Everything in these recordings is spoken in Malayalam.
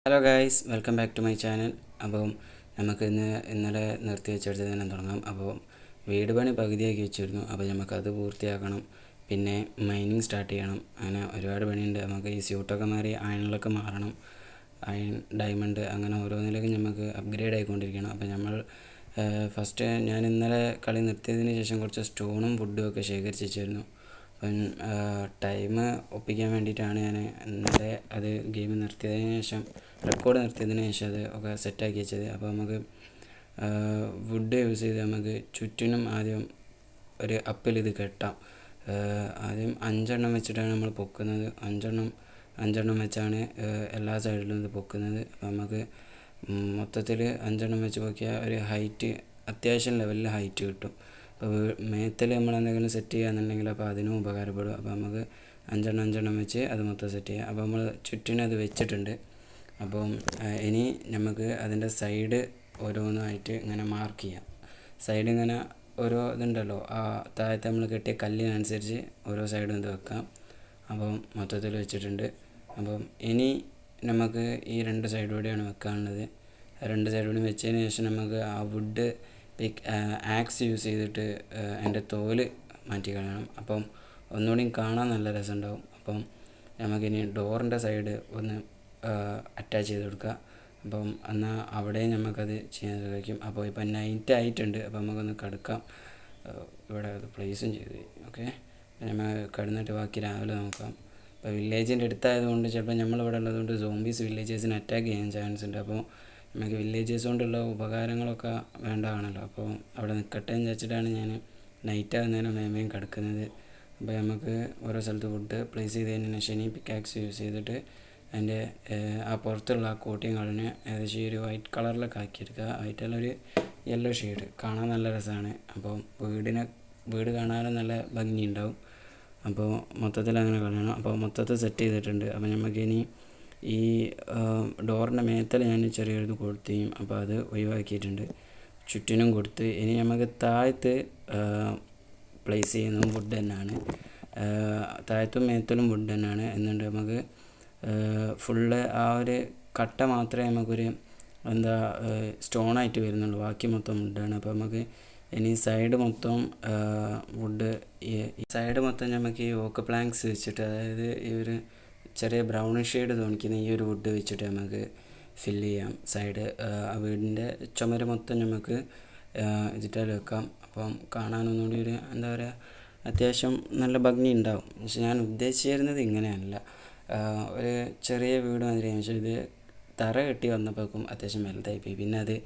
Hello guys, welcome back to my channel. അപ്പം നമുക്ക് ഇന്നലെ നിർത്തി വെച്ചെടുത്ത് തന്നെ തുടങ്ങാം. അപ്പോൾ വീട് പണി പകുതിയാക്കി വെച്ചിരുന്നു. അപ്പോൾ നമുക്കത് പൂർത്തിയാക്കണം. പിന്നെ മൈനിങ് സ്റ്റാർട്ട് ചെയ്യണം. അങ്ങനെ ഒരുപാട് പണിയുണ്ട്. നമുക്ക് ഈ സ്യൂട്ടൊക്കെ മാറി അയണിലൊക്കെ മാറണം. അയൺ, ഡയമണ്ട്, അങ്ങനെ ഓരോന്നിലേക്ക് നമുക്ക് അപ്ഗ്രേഡ് ആയിക്കൊണ്ടിരിക്കണം. അപ്പോൾ നമ്മൾ ഫസ്റ്റ് ഞാൻ ഇന്നലെ കളി നിർത്തിയതിന് ശേഷം കുറച്ച് സ്റ്റോണും വുഡും ഒക്കെ ശേഖരിച്ച് വെച്ചിരുന്നു. അപ്പം ടൈം ഒപ്പിക്കാൻ വേണ്ടിയിട്ടാണ് ഞാൻ ഇന്നലെ അത് ഗെയിം നിർത്തിയതിന് ശേഷം, റെക്കോർഡ് നിർത്തിയതിന് ശേഷം അത് ഒക്കെ സെറ്റാക്കി വെച്ചത്. അപ്പോൾ നമുക്ക് വുഡ് യൂസ് ചെയ്ത് നമുക്ക് ചുറ്റിനും ആദ്യം ഒരു അപ്പിൽ ഇത് കെട്ടാം. ആദ്യം 5 വെച്ചിട്ടാണ് നമ്മൾ പൊക്കുന്നത്. അഞ്ചെണ്ണം വെച്ചാണ് എല്ലാ സൈഡിലും ഇത് പൊക്കുന്നത്. അപ്പോൾ നമുക്ക് മൊത്തത്തിൽ 5 വെച്ച് പൊക്കിയാൽ ഒരു ഹൈറ്റ്, അത്യാവശ്യം ലെവലിൽ ഹൈറ്റ് കിട്ടും. അപ്പോൾ മേത്തിൽ നമ്മൾ എന്തെങ്കിലും സെറ്റ് ചെയ്യുകയാണെന്നുണ്ടെങ്കിൽ അപ്പോൾ അതിനും ഉപകാരപ്പെടും. അപ്പോൾ നമുക്ക് 5 വെച്ച് അത് മൊത്തം സെറ്റ് ചെയ്യാം. അപ്പോൾ നമ്മൾ ചുറ്റിനും അത് വെച്ചിട്ടുണ്ട്. അപ്പം ഇനി നമുക്ക് അതിൻ്റെ സൈഡ് ഓരോന്നായിട്ട് ഇങ്ങനെ മാർക്ക് ചെയ്യാം. സൈഡ് ഇങ്ങനെ ഓരോ ഇതുണ്ടല്ലോ, ആ താഴത്തെ നമ്മൾ കെട്ടിയ കല്ലിനനുസരിച്ച് ഓരോ സൈഡും ഇത് വെക്കാം. അപ്പം മൊത്തത്തിൽ വെച്ചിട്ടുണ്ട്. അപ്പം ഇനി നമുക്ക് ഈ 2 സൈഡിലൂടെയാണ് വെക്കാനുള്ളത്. 2 സൈഡിലൂടെയും വെച്ചതിന് ശേഷം നമുക്ക് ആ വുഡ് ആക്സ് യൂസ് ചെയ്തിട്ട് അതിൻ്റെ തോല് മാറ്റി കളയണം. അപ്പം ഒന്നുകൂടി കാണാൻ നല്ല രസമുണ്ടാവും. അപ്പം നമുക്കിനി ഡോറിൻ്റെ സൈഡ് ഒന്ന് അറ്റാച്ച് ചെയ്ത് കൊടുക്കുക. അപ്പം എന്നാൽ അവിടെ നമുക്കത് ചെയ്യാൻ സാധിക്കും. അപ്പോൾ ഇപ്പം നൈറ്റ് ആയിട്ടുണ്ട്. അപ്പോൾ നമുക്കൊന്ന് കിടക്കാം. ഇവിടെ അത് പ്ലേസും ചെയ്ത് ഓക്കെ. നമ്മൾ കിടന്നിട്ട് ബാക്കി രാവിലെ നോക്കാം. ഇപ്പോൾ വില്ലേജിൻ്റെ അടുത്തായതുകൊണ്ട് ചിലപ്പോൾ നമ്മളിവിടെ ഉള്ളതുകൊണ്ട് സോംബീസ് വില്ലേജേഴ്സിനെ അറ്റാക്ക് ചെയ്യാൻ ചാൻസ് ഉണ്ട്. അപ്പോൾ നമുക്ക് വില്ലേജേഴ്സ് കൊണ്ടുള്ള ഉപകാരങ്ങളൊക്കെ വേണ്ടതാണല്ലോ. അപ്പോൾ അവിടെ നിൽക്കട്ടെ എന്ന് വെച്ചിട്ടാണ് ഞാൻ നൈറ്റ് ആകുന്നതിന് വേഗം കിടക്കുന്നത്. അപ്പോൾ നമുക്ക് ഓരോ സ്ഥലത്ത് വുഡ് പ്ലേസ് ചെയ്തതിന് ശേഷം പിക്കാക്സ് യൂസ് ചെയ്തിട്ട് അതിൻ്റെ ആ പുറത്തുള്ള ആ കോട്ടിങ് കളഞ്ഞ് ഏകദേശം ഒരു വൈറ്റ് കളറിലൊക്കെ ആക്കിയെടുക്കുക. വൈറ്റുള്ള ഒരു യെല്ലോ ഷെയ്ഡ് കാണാൻ നല്ല രസമാണ്. അപ്പോൾ വീട് കാണാനും നല്ല ഭംഗി ഉണ്ടാവും. അപ്പോൾ മൊത്തത്തിൽ അങ്ങനെ കളയണം. അപ്പോൾ മൊത്തത്തിൽ സെറ്റ് ചെയ്തിട്ടുണ്ട്. അപ്പോൾ നമുക്കിനി ഈ ഡോറിൻ്റെ മേത്തൽ ഞാൻ ചെറിയൊരു കൊടുത്തു. അപ്പോൾ അത് ഒഴിവാക്കിയിട്ടുണ്ട്. ചുറ്റിനും കൊടുത്ത് ഇനി നമുക്ക് താഴത്ത് പ്ലേസ് ചെയ്യുന്നതും വുഡ് തന്നെയാണ്. താഴത്തും മേത്തലും വുഡ് തന്നെയാണ്. എന്നിട്ട് നമുക്ക് ഫുള്ള് ആ ഒരു കട്ട മാത്രമേ നമുക്കൊരു സ്റ്റോണായിട്ട് വരുന്നുള്ളൂ. ബാക്കി മൊത്തം വുഡാണ്. അപ്പോൾ നമുക്ക് ഇനി സൈഡ് മൊത്തം വുഡ്, ഈ സൈഡ് മൊത്തം നമുക്ക് ഈ ഓക്ക് പ്ലാങ്ക്സ് വെച്ചിട്ട്, അതായത് ഈ ഒരു ചെറിയ ബ്രൗണിഷ് ഷെയ്ഡ് തോന്നിക്കുന്ന ഈ ഒരു വുഡ് വെച്ചിട്ട് നമുക്ക് ഫില്ല് ചെയ്യാം. സൈഡ് ആ വീടിൻ്റെ ചുമര് മൊത്തം നമുക്ക് ഇതിട്ടാൽ വെക്കാം. അപ്പം കാണാനൊന്നുകൂടി ഒരു അത്യാവശ്യം നല്ല ഭംഗി ഉണ്ടാവും. പക്ഷെ ഞാൻ ഉദ്ദേശിച്ചിരുന്നത് ഇങ്ങനെയല്ല, ഒരു ചെറിയ വീട് മാതിരിയാണ്. പക്ഷേ ഇത് തറ കെട്ടി വന്നപ്പോഴേക്കും അത്യാവശ്യം വലുതായിപ്പോയി. പിന്നെ അത്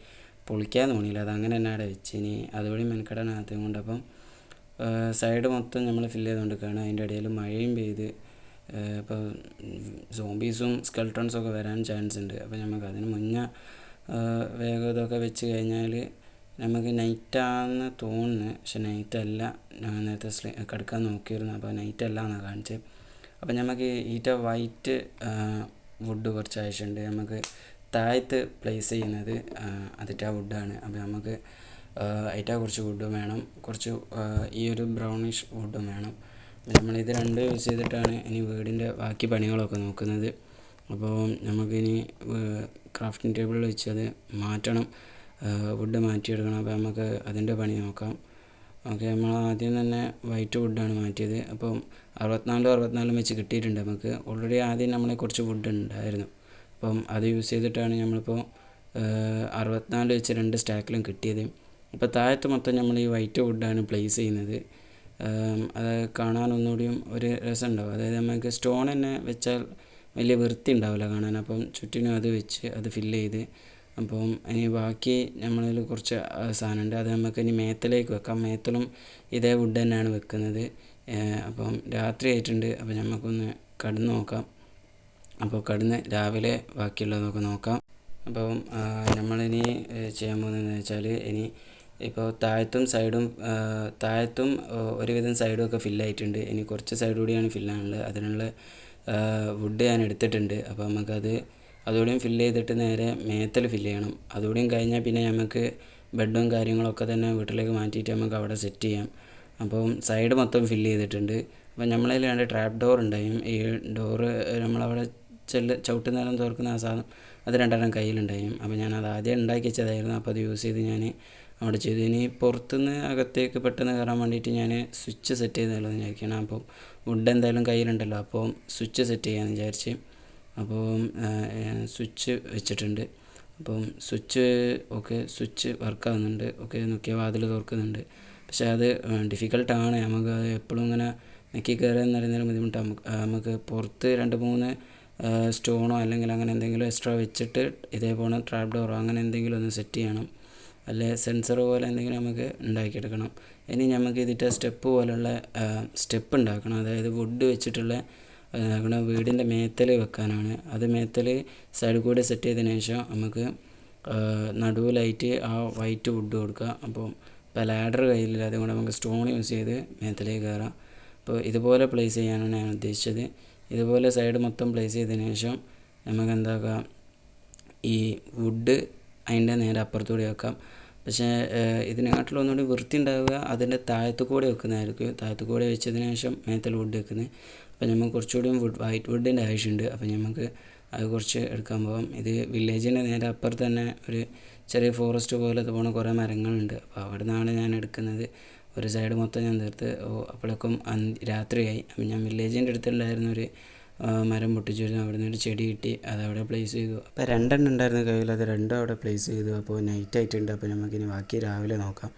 പൊളിക്കാൻ തോന്നിയില്ല. അത് അങ്ങനെ തന്നെ അവിടെ വെച്ച്. ഇനി അതുവഴി മെനക്കെടാനകത്തും കൊണ്ട് അപ്പം സൈഡ് മൊത്തം നമ്മൾ ഫില്ല് ചെയ്തുകൊണ്ടിരിക്കുകയാണ്. അതിൻ്റെ ഇടയിൽ മഴയും പെയ്ത് ഇപ്പോൾ സോംബീസും സ്കെൽട്ടൺസൊക്കെ വരാൻ ചാൻസ് ഉണ്ട്. അപ്പോൾ നമുക്ക് അതിന് മുന്നേ വേഗം ഇതൊക്കെ വെച്ച് കഴിഞ്ഞാൽ നമുക്ക് നൈറ്റാണെന്ന് തോന്നുന്നു. പക്ഷെ നൈറ്റല്ല. ഞാൻ നേരത്തെ കിടക്കാൻ നോക്കിയിരുന്നു. അപ്പോൾ നൈറ്റല്ല എന്നാണ് കാണിച്ചത്. അപ്പോൾ നമുക്ക് ഈറ്റ വൈറ്റ് വുഡ് കുറച്ച് ആവശ്യമുണ്ട്. നമുക്ക് താഴത്ത് പ്ലേസ് ചെയ്യുന്നത് അതിൻ്റെ വുഡാണ്. അപ്പോൾ നമുക്ക് അതിൻ്റെ കുറച്ച് വുഡും വേണം, കുറച്ച് ഈ ഒരു ബ്രൗണിഷ് വുഡും വേണം. നമ്മളിത് 2 യൂസ് ചെയ്തിട്ടാണ് ഇനി വീടിൻ്റെ ബാക്കി പണികളൊക്കെ നോക്കുന്നത്. അപ്പോൾ നമുക്കിനി ക്രാഫ്റ്റിംഗ് ടേബിളിൽ വെച്ച് അത് മാറ്റണം, വുഡ് മാറ്റിയെടുക്കണം. അപ്പോൾ നമുക്ക് അതിൻ്റെ പണി നോക്കാം. ഓക്കെ, നമ്മൾ ആദ്യം തന്നെ വൈറ്റ് വുഡാണ് മാറ്റിയത്. അപ്പം 64 വെച്ച് കിട്ടിയിട്ടുണ്ട് നമുക്ക്. ഓൾറെഡി ആദ്യം നമ്മളെ കുറച്ച് വുഡ് ഉണ്ടായിരുന്നു. അപ്പം അത് യൂസ് ചെയ്തിട്ടാണ് നമ്മളിപ്പോൾ 64 വെച്ച് 2 സ്റ്റാക്കിലും കിട്ടിയത്. അപ്പോൾ താഴത്ത് മൊത്തം നമ്മൾ ഈ വൈറ്റ് വുഡാണ് പ്ലേസ് ചെയ്യുന്നത്. അത് കാണാൻ ഒന്നുകൂടിയും ഒരു രസമുണ്ടാവും. അതായത് നമുക്ക് സ്റ്റോൺ തന്നെ വെച്ചാൽ വലിയ വൃത്തി ഉണ്ടാവില്ല കാണാൻ. അപ്പം ചുറ്റിനും അത് വെച്ച് അത് ഫില്ല് ചെയ്ത്, അപ്പം ഇനി ബാക്കി നമ്മളിൽ കുറച്ച് സാധനമുണ്ട്. അത് നമുക്ക് ഇനി മേത്തലേക്ക് വെക്കാം. മേത്തലും ഇതേ വുഡ് തന്നെയാണ് വെക്കുന്നത്. അപ്പം രാത്രി ആയിട്ടുണ്ട്. അപ്പോൾ നമുക്കൊന്ന് കടന്ന് നോക്കാം. അപ്പോൾ കടന്ന് രാവിലെ ബാക്കിയുള്ളതൊക്കെ നോക്കാം. അപ്പം നമ്മളിനി ചെയ്യാൻ പോകുന്നതെന്ന് വെച്ചാൽ, ഇനി ഇപ്പോൾ താഴത്തും ഒരുവിധം സൈഡും ഒക്കെ ഫില്ലായിട്ടുണ്ട്. ഇനി കുറച്ച് സൈഡ് കൂടിയാണ് ഫില്ലാനുള്ളത്. അതിനുള്ള വുഡ് ഞാൻ എടുത്തിട്ടുണ്ട്. അപ്പോൾ നമുക്കത് അതുകൂടിയും ഫില്ല് ചെയ്തിട്ട് നേരെ മേത്തൽ ഫില്ല് ചെയ്യണം. അതുകൂടിയും കഴിഞ്ഞാൽ പിന്നെ നമുക്ക് ബെഡും കാര്യങ്ങളൊക്കെ തന്നെ വീട്ടിലേക്ക് മാറ്റിയിട്ട് നമുക്ക് അവിടെ സെറ്റ് ചെയ്യാം. അപ്പം സൈഡ് മൊത്തം ഫില്ല് ചെയ്തിട്ടുണ്ട്. അപ്പം നമ്മളതിൽ 2 ട്രാപ്പ് ഡോർ ഉണ്ടായും. ഈ ഡോറ് നമ്മളവിടെ ചവിട്ടുന്നേരം തുറക്കുന്ന ആ സാധനം അത് 2 കയ്യിലുണ്ടായും. അപ്പോൾ ഞാനത് ആദ്യം ഉണ്ടാക്കി വെച്ചതായിരുന്നു. അപ്പോൾ അത് യൂസ് ചെയ്ത് ഞാൻ അവിടെ ചെയ്തു. ഇനി പുറത്തുനിന്ന് അകത്തേക്ക് പെട്ടെന്ന് കയറാൻ വേണ്ടിയിട്ട് ഞാൻ സ്വിച്ച് സെറ്റ് ചെയ്താലോ എന്ന് വിചാരിക്കണം. അപ്പോൾ വുഡ് എന്തായാലും കയ്യിലുണ്ടല്ലോ, അപ്പോൾ സ്വിച്ച് സെറ്റ് ചെയ്യാമെന്ന് വിചാരിച്ച് അപ്പോൾ സ്വിച്ച് വെച്ചിട്ടുണ്ട്. അപ്പം സ്വിച്ച് വർക്കാവുന്നുണ്ട്. നോക്കിയാൽ വാതിൽ തുറക്കുന്നുണ്ട്. പക്ഷേ അത് ഡിഫിക്കൽട്ടാണ്. നമുക്ക് അത് എപ്പോഴും ഇങ്ങനെ ഞെക്കി കയറുക എന്ന് പറയുന്നതിന് ബുദ്ധിമുട്ടാണ്. നമുക്ക് പുറത്ത് 2-3 സ്റ്റോണോ അല്ലെങ്കിൽ അങ്ങനെ എന്തെങ്കിലും എക്സ്ട്രാ വെച്ചിട്ട് ഇതേപോലെ ട്രാപ്പ് ഡോറോ അങ്ങനെ എന്തെങ്കിലും ഒന്ന് സെറ്റ് ചെയ്യണം. അല്ലെ സെൻസർ പോലെ എന്തെങ്കിലും നമുക്ക് ഉണ്ടാക്കിയെടുക്കണം. ഇനി നമുക്ക് ഇതിൻ്റെ സ്റ്റെപ്പ് പോലുള്ള സ്റ്റെപ്പ് ഉണ്ടാക്കണം. അതായത് വുഡ് വെച്ചിട്ടുള്ള വീടിൻ്റെ മേത്തൽ വെക്കാനാണ്. അത് മേത്തൽ സൈഡിൽ കൂടെ സെറ്റ് ചെയ്തതിന് ശേഷം നമുക്ക് നടുവിലായിട്ട് ആ വൈറ്റ് വുഡ് കൊടുക്കുക. അപ്പോൾ ഇപ്പോൾ ലാഡർ കയ്യിലില്ല, അതുകൊണ്ട് നമുക്ക് സ്റ്റോൺ യൂസ് ചെയ്ത് മേത്തലേക്ക് കയറാം. അപ്പോൾ ഇതുപോലെ പ്ലേസ് ചെയ്യാനാണ് ഞാൻ ഉദ്ദേശിച്ചത്. ഇതുപോലെ സൈഡ് മൊത്തം പ്ലേസ് ചെയ്തതിന് ശേഷം നമുക്ക് എന്താക്കാം, ഈ വുഡ് അതിൻ്റെ നേരെ അപ്പുറത്തൂടെ വെക്കാം. പക്ഷേ ഇതിനെക്കാട്ടിലും ഒന്നുകൂടി വൃത്തി ഉണ്ടാവുക അതിൻ്റെ താഴത്തു കൂടെ വെക്കുന്നതായിരിക്കും. താഴത്തു കൂടെ വെച്ചതിന് ശേഷം മേത്തൽ വുഡ് വെക്കുന്നത്. അപ്പോൾ നമുക്ക് കുറച്ചുകൂടിയും വൈറ്റ് വുഡിൻ്റെ ആവശ്യമുണ്ട്. അപ്പോൾ നമുക്ക് അത് കുറച്ച് എടുക്കാൻ പോകാം. ഇത് വില്ലേജിൻ്റെ നേരെ അപ്പുറത്ത് തന്നെ ഒരു ചെറിയ ഫോറസ്റ്റ് പോലെ പോകുന്ന കുറേ മരങ്ങളുണ്ട്. അപ്പോൾ അവിടെ നിന്നാണ് ഞാൻ എടുക്കുന്നത്. ഒരു സൈഡ് മൊത്തം ഞാൻ തീർത്ത് അപ്പോഴേക്കും രാത്രിയായി. അപ്പം ഞാൻ വില്ലേജിൻ്റെ അടുത്തുണ്ടായിരുന്ന ഒരു മരം പൊട്ടിച്ചിരുന്നു. അവിടെ നിന്ന് ഒരു ചെടി കിട്ടി, അതവിടെ പ്ലേസ് ചെയ്തു. അപ്പോൾ 2 ഉണ്ടായിരുന്ന കയ്യിൽ അത് 2 അവിടെ പ്ലേസ് ചെയ്തു. അപ്പോൾ നൈറ്റ് ആയിട്ടുണ്ട്. അപ്പോൾ നമുക്കിനി ബാക്കി രാവിലെ നോക്കാം.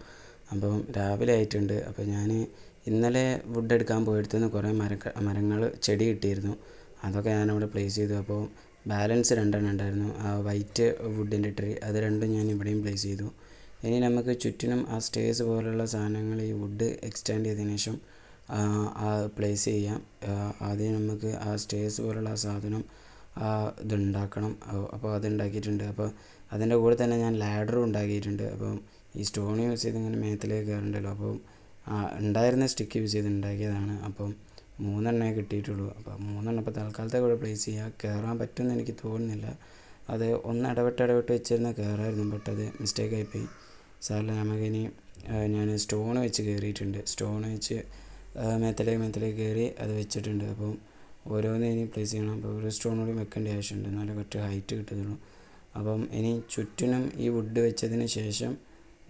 അപ്പം രാവിലെ ആയിട്ടുണ്ട്. അപ്പോൾ ഞാൻ ഇന്നലെ വുഡ് എടുക്കാൻ പോയെടുത്തുനിന്ന് കുറേ മരങ്ങൾ ചെടി കിട്ടിയിരുന്നു. അതൊക്കെ ഞാനവിടെ പ്ലേസ് ചെയ്തു. അപ്പോൾ ബാലൻസ് 2 ഉണ്ടായിരുന്നു. ആ വൈറ്റ് വുഡിൻ്റെ ട്രീ അത് 2 ഞാൻ ഇവിടെയും പ്ലേസ് ചെയ്തു. ഇനി നമുക്ക് ചുറ്റിനും ആ സ്റ്റേഴ്സ് പോലുള്ള സാധനങ്ങൾ ഈ വുഡ് എക്സ്റ്റെൻഡ് ചെയ്തതിന് ശേഷം പ്ലേസ് ചെയ്യാം. ആദ്യം നമുക്ക് ആ സ്റ്റേഴ്സ് പോലുള്ള ആ സാധനം ഇതുണ്ടാക്കണം. അപ്പോൾ അതുണ്ടാക്കിയിട്ടുണ്ട്. അപ്പോൾ അതിൻ്റെ കൂടെ തന്നെ ഞാൻ ലാഡറും ഉണ്ടാക്കിയിട്ടുണ്ട്. അപ്പം ഈ സ്റ്റോൺ യൂസ് ചെയ്ത് ഇങ്ങനെ മേത്തിലേക്ക് കയറണ്ടല്ലോ, അപ്പോൾ ഉണ്ടായിരുന്ന സ്റ്റിക്ക് യൂസ് ചെയ്ത് ഉണ്ടാക്കിയതാണ്. അപ്പം 3 കിട്ടിയിട്ടുള്ളൂ. അപ്പോൾ 3 ഇപ്പോൾ തൽക്കാലത്തെ കൂടെ പ്ലേസ് ചെയ്യുക. കയറാൻ പറ്റുമെന്ന് എനിക്ക് തോന്നുന്നില്ല. അത് ഒന്ന് ഇടവിട്ട് വെച്ചിരുന്ന കയറായിരുന്നു, ബട്ട് അത് മിസ്റ്റേക്കായിപ്പോയി. സാറില്ല, നമുക്കിനി ഞാൻ സ്റ്റോൺ വെച്ച് കയറിയിട്ടുണ്ട്. സ്റ്റോൺ വെച്ച് മേത്തലേക്ക് കയറി അത് വെച്ചിട്ടുണ്ട്. അപ്പം ഓരോന്ന് ഇനി പ്ലേസ് ചെയ്യണം. അപ്പോൾ ഒരു സ്റ്റോൺ കൂടി വെക്കേണ്ട ആവശ്യമുണ്ട്, എന്നാലും കുറച്ച് ഹൈറ്റ് കിട്ടുന്നുള്ളൂ. അപ്പം ഇനി ചുറ്റിനും ഈ വുഡ് വെച്ചതിന് ശേഷം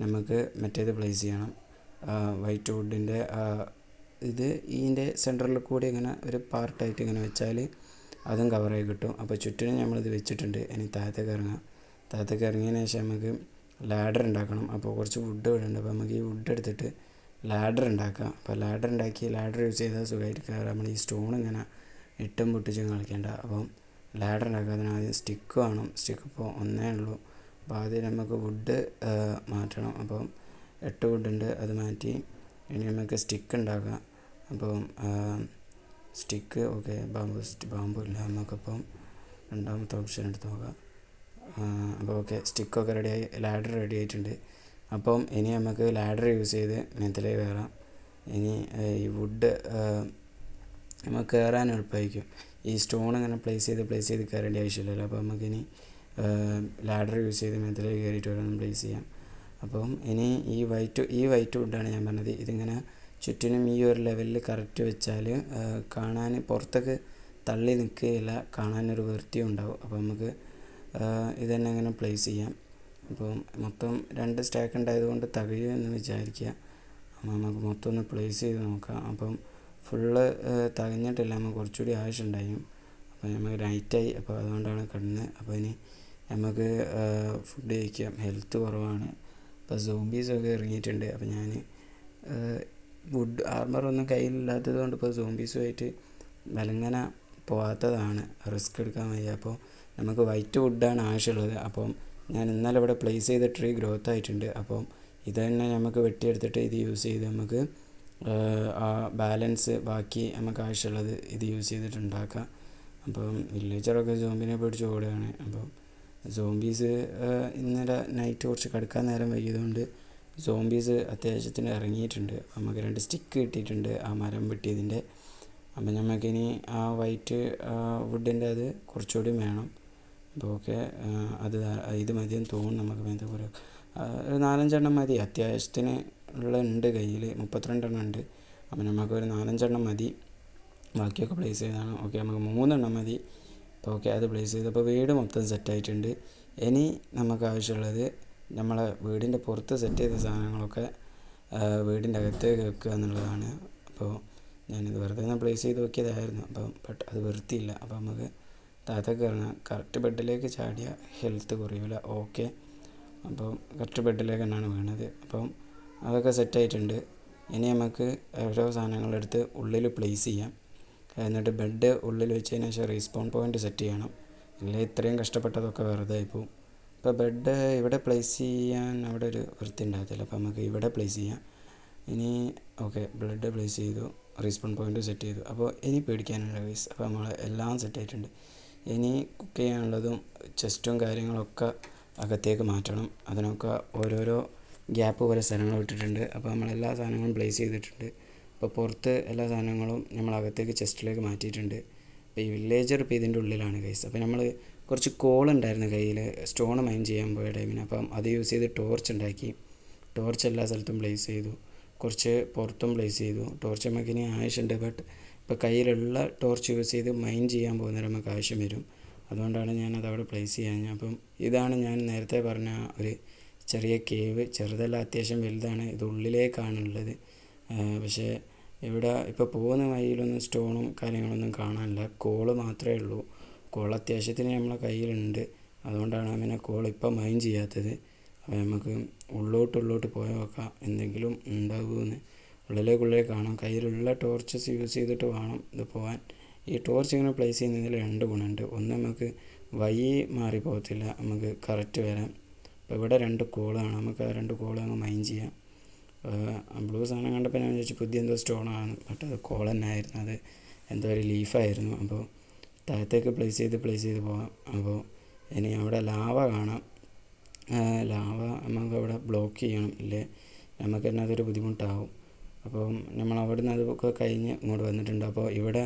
നമുക്ക് മറ്റേത് പ്ലേസ് ചെയ്യണം. വൈറ്റ് വുഡിൻ്റെ ഇത് ഇതിൻ്റെ സെൻറ്ററിൽ കൂടി ഇങ്ങനെ ഒരു പാർട്ടായിട്ട് ഇങ്ങനെ വെച്ചാൽ അതും കവറായി കിട്ടും. അപ്പോൾ ചുറ്റിനും നമ്മളിത് വെച്ചിട്ടുണ്ട്. ഇനി താഴത്തേക്ക് ഇറങ്ങിയതിന് ശേഷം നമുക്ക് ലാഡർ ഉണ്ടാക്കണം. അപ്പോൾ കുറച്ച് വുഡ് ഇവിടെ ഉണ്ട്. അപ്പോൾ നമുക്ക് ഈ വുഡ് എടുത്തിട്ട് ലാഡർ ഉണ്ടാക്കാം. അപ്പോൾ ലാഡർ യൂസ് ചെയ്താൽ സുഖമായിട്ട് കയറാം. നമ്മൾ ഈ സ്റ്റോൺ ഇങ്ങനെ ഇട്ടും പൊട്ടിച്ചും കളിക്കേണ്ട. അപ്പം ലാഡർ ഉണ്ടാക്കുക. അതിന് ആദ്യം സ്റ്റിക്ക് വേണം. സ്റ്റിക്ക് ഇപ്പോൾ 1 ഉള്ളൂ. അപ്പോൾ ആദ്യം നമുക്ക് വുഡ് മാറ്റണം. അപ്പം 8 വുഡുണ്ട്, അത് മാറ്റി ഇനി നമുക്ക് സ്റ്റിക്ക് ഉണ്ടാക്കാം. അപ്പം സ്റ്റിക്ക് ബാമ്പു ഇല്ല, നമുക്കപ്പം രണ്ടാമത്തെ ഓപ്ഷൻ എടുത്ത് നോക്കാം. അപ്പോൾ സ്റ്റിക്കൊക്കെ റെഡിയായി, ലാഡർ റെഡി ആയിട്ടുണ്ട്. അപ്പം ഇനി നമുക്ക് ലാഡർ യൂസ് ചെയ്ത് മേത്തിലേക്ക് കയറാം. ഇനി ഈ വുഡ് നമുക്ക് കയറാൻ എളുപ്പമായിരിക്കും. ഈ സ്റ്റോൺ ഇങ്ങനെ പ്ലേസ് ചെയ്ത് കയറേണ്ട ആവശ്യമില്ലല്ലോ. അപ്പോൾ നമുക്കിനി ലാഡർ യൂസ് ചെയ്ത് മേത്തിലേക്ക് കയറിയിട്ട് വേണം പ്ലേസ് ചെയ്യാം. അപ്പം ഇനി ഈ വൈറ്റ് വുഡാണ് ഞാൻ പറഞ്ഞത്. ഇതിങ്ങനെ ചുറ്റിനും ഈ ഒരു ലെവലിൽ കറക്റ്റ് വെച്ചാൽ കാണാൻ പുറത്തേക്ക് തള്ളി നിൽക്കുകയില്ല, കാണാനൊരു വൃത്തിയും ഉണ്ടാവും. അപ്പോൾ നമുക്ക് ഇതന്നെ അങ്ങനെ പ്ലേസ് ചെയ്യാം. അപ്പം മൊത്തം 2 സ്റ്റാക്ക് ഉണ്ടായതുകൊണ്ട് തികയുമെന്ന് വിചാരിക്കുക. അപ്പോൾ നമുക്ക് മൊത്തം ഒന്ന് പ്ലേസ് ചെയ്ത് നോക്കാം. അപ്പം ഫുള്ള് തികഞ്ഞിട്ടില്ല, നമുക്ക് കുറച്ചുകൂടി ആവശ്യമുണ്ടായും. അപ്പോൾ നമുക്ക് നൈറ്റായി, അപ്പോൾ അതുകൊണ്ടാണ് കിടന്നത്. അപ്പോൾ ഇനി നമുക്ക് ഫുഡ് കഴിക്കാം. ഹെൽത്ത് കുറവാണ്. ഇപ്പോൾ സോംബീസൊക്കെ ഇറങ്ങിയിട്ടുണ്ട്. അപ്പോൾ ഞാൻ വുഡ് ആർമറൊന്നും കയ്യിലില്ലാത്തത് കൊണ്ട് ഇപ്പോൾ സോംബീസുമായിട്ട് വിലങ്ങനെ പോകാത്തതാണ്, റിസ്ക് എടുക്കാൻ വയ്യ. അപ്പോൾ നമുക്ക് വൈറ്റ് വുഡാണ് ആവശ്യമുള്ളത്. അപ്പം ഞാൻ ഇന്നലെ ഇവിടെ പ്ലേസ് ചെയ്ത ട്രീ ഗ്രോത്ത് ആയിട്ടുണ്ട്. അപ്പം ഇത് തന്നെ നമുക്ക് വെട്ടിയെടുത്തിട്ട് ഇത് യൂസ് ചെയ്ത് നമുക്ക് ആ ബാലൻസ് ബാക്കി നമുക്ക് ആവശ്യമുള്ളത് ഇത് യൂസ് ചെയ്തിട്ട് ഉണ്ടാക്കാം. അപ്പം വില്ലേജറൊക്കെ സോംബിനെ പിടിച്ച് ഓടുകയാണ്. അപ്പം സോംബീസ് ഇന്നലെ നൈറ്റ് കുറച്ച് കിടക്കാൻ നേരം വൈകിയതുകൊണ്ട് സോംബീസ് അത്യാവശ്യത്തിന് ഇറങ്ങിയിട്ടുണ്ട്. അപ്പം നമുക്ക് 2 സ്റ്റിക്ക് കിട്ടിയിട്ടുണ്ട് ആ മരം വെട്ടിയതിൻ്റെ. അപ്പം നമുക്കിനി ആ വൈറ്റ് വുഡിൻ്റെ അത് കുറച്ചുകൂടി വേണം. അപ്പോൾ ഇത് മതിയെന്ന് തോന്നുന്നു. നമുക്ക് വേണ്ട പോലെ ഒരു 4-5 മതി. അത്യാവശ്യത്തിന് ഉണ്ട് കയ്യിൽ, 32 ഉണ്ട്. അപ്പം നമുക്കൊരു 4-5 മതി. ബാക്കിയൊക്കെ പ്ലേസ് ചെയ്താണ്. നമുക്ക് 3 മതി. അപ്പോൾ ഓക്കെ അത് പ്ലേസ് ചെയ്തു. അപ്പോൾ വീട് മൊത്തം സെറ്റായിട്ടുണ്ട്. ഇനി നമുക്ക് ആവശ്യമുള്ളത് നമ്മളെ വീടിൻ്റെ പുറത്ത് സെറ്റ് ചെയ്ത സാധനങ്ങളൊക്കെ വീടിൻ്റെ അകത്തേക്ക് വെക്കുക എന്നുള്ളതാണ്. അപ്പോൾ ഞാനിത് വെറുതെ ഒന്ന് പ്ലേസ് ചെയ്ത് നോക്കിയതായിരുന്നു. ബട്ട് അത് വൃത്തിയില്ല. അപ്പോൾ നമുക്ക് താഴത്തേക്ക് ഇറങ്ങാം. കറക്റ്റ് ബെഡിലേക്ക് ചാടിയ ഹെൽത്ത് കുറയില്ല. ഓക്കെ, അപ്പോൾ കറക്റ്റ് ബെഡിലേക്ക് തന്നെയാണ് വീണത്. അപ്പം അതൊക്കെ സെറ്റായിട്ടുണ്ട്. ഇനി നമുക്ക് ഓരോ സാധനങ്ങളെടുത്ത് ഉള്ളിൽ പ്ലേസ് ചെയ്യാം. എന്നിട്ട് ബെഡ് ഉള്ളിൽ വെച്ചതിന് ശേഷം റീസ്പോൺ പോയിൻ്റ് സെറ്റ് ചെയ്യണം. ഇല്ലെങ്കിൽ ഇത്രയും കഷ്ടപ്പെട്ടതൊക്കെ വെറുതെ ആയിപ്പോവും. ഇപ്പോൾ ബെഡ് ഇവിടെ പ്ലേസ് ചെയ്യാൻ അവിടെ ഒരു വൃത്തി ഉണ്ടാകത്തില്ല. അപ്പോൾ നമുക്ക് ഇവിടെ പ്ലേസ് ചെയ്യാം. ഇനി ഓക്കെ, ബെഡ് പ്ലേസ് ചെയ്തു, റീസ്പോൺ പോയിൻ്റ് സെറ്റ് ചെയ്തു. അപ്പോൾ ഇനി പേടിക്കാനുള്ള ഗൈസ്. അപ്പോൾ നമ്മൾ എല്ലാം സെറ്റായിട്ടുണ്ട്. ഇനി കുക്ക് ചെയ്യാനുള്ളതും ചെസ്റ്റും കാര്യങ്ങളൊക്കെ അകത്തേക്ക് മാറ്റണം. അതിനൊക്കെ ഓരോരോ ഗ്യാപ്പ് പോലെ സ്ഥലങ്ങൾ ഇട്ടിട്ടുണ്ട്. അപ്പോൾ നമ്മളെല്ലാ സാധനങ്ങളും പ്ലേസ് ചെയ്തിട്ടുണ്ട്. അപ്പോൾ പുറത്ത് എല്ലാ സാധനങ്ങളും നമ്മൾ അകത്തേക്ക് ചെസ്റ്റിലേക്ക് മാറ്റിയിട്ടുണ്ട്. അപ്പോൾ ഈ വില്ലേജർ ഇപ്പോൾ ഇതിൻ്റെ ഉള്ളിലാണ് ഗൈസ്. അപ്പോൾ നമ്മൾ കുറച്ച് കോൾ ഉണ്ടായിരുന്നു കയ്യിൽ സ്റ്റോൺ മൈൻ ചെയ്യാൻ പോയ ടൈമിന്. അപ്പം അത് യൂസ് ചെയ്ത് ടോർച്ച് ഉണ്ടാക്കി. ടോർച്ച് എല്ലാ സ്ഥലത്തും പ്ലേസ് ചെയ്തു. കുറച്ച് പുറത്തും പ്ലേസ് ചെയ്തു. ടോർച്ച് നമുക്ക് ഇനി ആവശ്യമുണ്ട്. ബട്ട് ഇപ്പോൾ കയ്യിലുള്ള ടോർച്ച് യൂസ് ചെയ്ത് മൈൻ ചെയ്യാൻ പോകുന്നവരെ നമുക്ക് ആവശ്യം വരും. അതുകൊണ്ടാണ് ഞാനത് അവിടെ പ്ലേസ് ചെയ്യാൻ. അപ്പം ഇതാണ് ഞാൻ നേരത്തെ പറഞ്ഞ ഒരു ചെറിയ കേവ്. ചെറുതല്ല, അത്യാവശ്യം വലുതാണ്. ഇത് ഉള്ളിലേക്കാണുള്ളത്. പക്ഷേ ഇവിടെ ഇപ്പോൾ പോകുന്ന വഴിയിലൊന്നും സ്റ്റോണും കാര്യങ്ങളൊന്നും കാണാനില്ല. കോള് മാത്രമേ ഉള്ളൂ. കോൾ അത്യാവശ്യത്തിന് നമ്മളെ കയ്യിലുണ്ട്. അതുകൊണ്ടാണ് അങ്ങനെ കോൾ ഇപ്പം മൈൻ ചെയ്യാത്തത്. അപ്പോൾ നമുക്ക് ഉള്ളോട്ട് പോയി നോക്കാം എന്തെങ്കിലും ഉണ്ടാകുമെന്ന്. ഉള്ളിലേക്ക് കാണാം. കയ്യിലുള്ള ടോർച്ചസ് യൂസ് ചെയ്തിട്ട് വേണം ഇത് പോകാൻ. ഈ ടോർച്ച് ഇങ്ങനെ പ്ലേസ് ചെയ്യുന്നതിൽ 2 ഗുണമുണ്ട്. ഒന്ന്, നമുക്ക് വഴി മാറിപ്പോകത്തില്ല, നമുക്ക് കറക്റ്റ് വരാം. അപ്പോൾ ഇവിടെ 2 കോളാണ്. നമുക്ക് ആ 2 കോൾ അങ്ങ് മൈൻ ചെയ്യാം. ബ്ലൂ സാധനം കണ്ടപ്പോൾ ഞാൻ വിചാരിച്ചു പുതിയ എന്തോ സ്റ്റോണാണ്. ബട്ട് അത് കോൾ തന്നെ ആയിരുന്നു. അത് എന്തോ ഒരു ലീഫായിരുന്നു. അപ്പോൾ താഴത്തേക്ക് പ്ലേസ് ചെയ്ത് പോകാം. അപ്പോൾ ഇനി അവിടെ ലാവ കാണാം. ലാവ നമുക്ക് അവിടെ ബ്ലോക്ക് ചെയ്യണം, ഇല്ലേ നമുക്ക് തന്നെ അതൊരു ബുദ്ധിമുട്ടാവും. അപ്പം നമ്മൾ അവിടെ നിന്ന് അതൊക്കെ കഴിഞ്ഞ് ഇങ്ങോട്ട് വന്നിട്ടുണ്ട്. അപ്പോൾ ഇവിടെ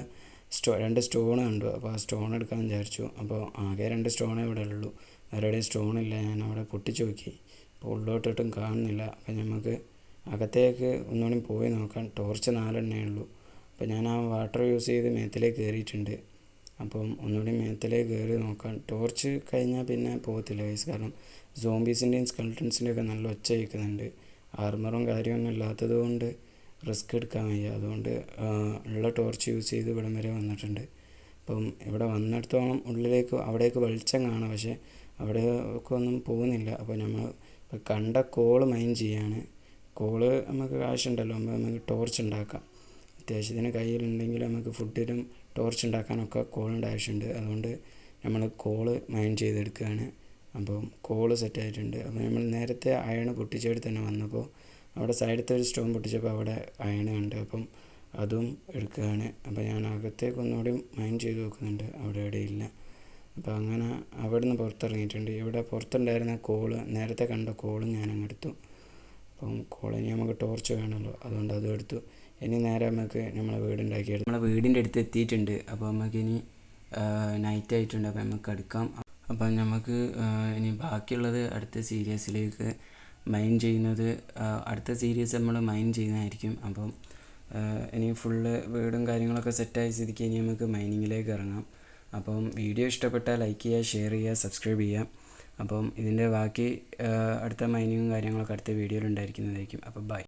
2 സ്റ്റോൺ കണ്ടു. അപ്പോൾ ആ സ്റ്റോൺ എടുക്കാൻ വിചാരിച്ചു. അപ്പോൾ ആകെ 2 സ്റ്റോണേ ഇവിടെ ഉള്ളൂ. വേറെ എവിടെയും സ്റ്റോണില്ല. ഞാൻ അവിടെ പൊട്ടിച്ച് നോക്കി. അപ്പോൾ ഉള്ളോട്ടിട്ടും കാണുന്നില്ല. അപ്പം നമുക്ക് അകത്തേക്ക് ഒന്നുകൂടി പോയി നോക്കാം. ടോർച്ച് 4 എണ്ണേ ഉള്ളൂ. അപ്പോൾ ഞാൻ ആ വാട്ടർ യൂസ് ചെയ്ത് മേത്തിലേക്ക് കയറിയിട്ടുണ്ട്. അപ്പം ഒന്നുകൂടി മേത്തിലേക്ക് കയറി നോക്കാം. ടോർച്ച് കഴിഞ്ഞാൽ പിന്നെ പോകത്തില്ല ഗൈസ്. കാരണം സോംബീസിൻ്റെയും സ്കെൽട്ടൻസിൻ്റെയും ഒക്കെ നല്ല ഒച്ച കേൾക്കുന്നുണ്ട്. ആർമറും കാര്യമൊന്നും ഇല്ലാത്തത് കൊണ്ട് റിസ്ക് എടുക്കാൻ വയ്യ. അതുകൊണ്ട് ഉള്ള ടോർച്ച് യൂസ് ചെയ്ത് ഇവിടം വരെ വന്നിട്ടുണ്ട്. അപ്പം ഇവിടെ വന്നിടത്തോളം അവിടേക്ക് വെളിച്ചം കാണാം. പക്ഷേ അവിടേക്ക് ഒന്നും പോകുന്നില്ല. അപ്പോൾ നമ്മൾ കണ്ട കോള് മൈൻ ചെയ്യാണ്. കോള് നമുക്ക് ആവശ്യമുണ്ടല്ലോ. നമുക്ക് ടോർച്ച് ഉണ്ടാക്കാം. അത്യാവശ്യത്തിന് കയ്യിലുണ്ടെങ്കിൽ നമുക്ക് ഫുഡിനും ടോർച്ച് ഉണ്ടാക്കാനൊക്കെ കോളിൻ്റെ ആവശ്യമുണ്ട്. അതുകൊണ്ട് നമ്മൾ കോള് മൈൻ ചെയ്തെടുക്കുകയാണ്. അപ്പം കോള് സെറ്റായിട്ടുണ്ട്. അപ്പോൾ നമ്മൾ നേരത്തെ അയൺ പൊട്ടിച്ചെടുത്ത് തന്നെ വന്നപ്പോൾ അവിടെ സൈഡത്തെ ഒരു സ്റ്റോൺ പൊട്ടിച്ചപ്പോൾ അവിടെ അയൺ ഉണ്ട്. അപ്പം അതും എടുക്കുകയാണ്. അപ്പോൾ ഞാൻ അകത്തേക്ക് ഒന്നുകൂടി മൈൻ ചെയ്ത് നോക്കുന്നുണ്ട്. അവിടെ എവിടെയില്ല. അപ്പോൾ അങ്ങനെ അവിടെ നിന്ന് പുറത്തിറങ്ങിയിട്ടുണ്ട്. ഇവിടെ പുറത്തുണ്ടായിരുന്ന കോള്, നേരത്തെ കണ്ട കോളും ഞാനങ്ങ് എടുത്തു. അപ്പം കോളിന് നമുക്ക് ടോർച്ച് വേണമല്ലോ, അതുകൊണ്ട് അതും എടുത്തു. ഇനി നേരെ നമുക്ക് നമ്മളെ വീടുണ്ടാക്കിയെടുത്തു. നമ്മളെ വീടിൻ്റെ അടുത്ത് എത്തിയിട്ടുണ്ട്. അപ്പോൾ നമുക്കിനി നൈറ്റ് ആയിട്ടുണ്ട്. അപ്പോൾ നമുക്ക് എടുക്കാം. അപ്പം നമുക്ക് ഇനി ബാക്കിയുള്ളത് അടുത്ത സീരീസിലേക്ക് മൈൻ ചെയ്യുന്നത്, അടുത്ത സീരീസ് നമ്മൾ മൈൻ ചെയ്യുന്നതായിരിക്കും. അപ്പം ഇനി ഫുള്ള് വീടും കാര്യങ്ങളൊക്കെ സെറ്റായ സ്ഥിതിക്ക് ഇനി നമുക്ക് മൈനിങ്ങിലേക്ക് ഇറങ്ങാം. അപ്പം വീഡിയോ ഇഷ്ടപ്പെട്ടാൽ ലൈക്ക് ചെയ്യുക, ഷെയർ ചെയ്യുക, സബ്സ്ക്രൈബ് ചെയ്യുക. അപ്പം ഇതിൻ്റെ ബാക്കി അടുത്ത മൈനിങ്ങും കാര്യങ്ങളൊക്കെ അടുത്ത വീഡിയോയിൽ ഉണ്ടായിരിക്കുന്നതായിരിക്കും. അപ്പോൾ ബൈ.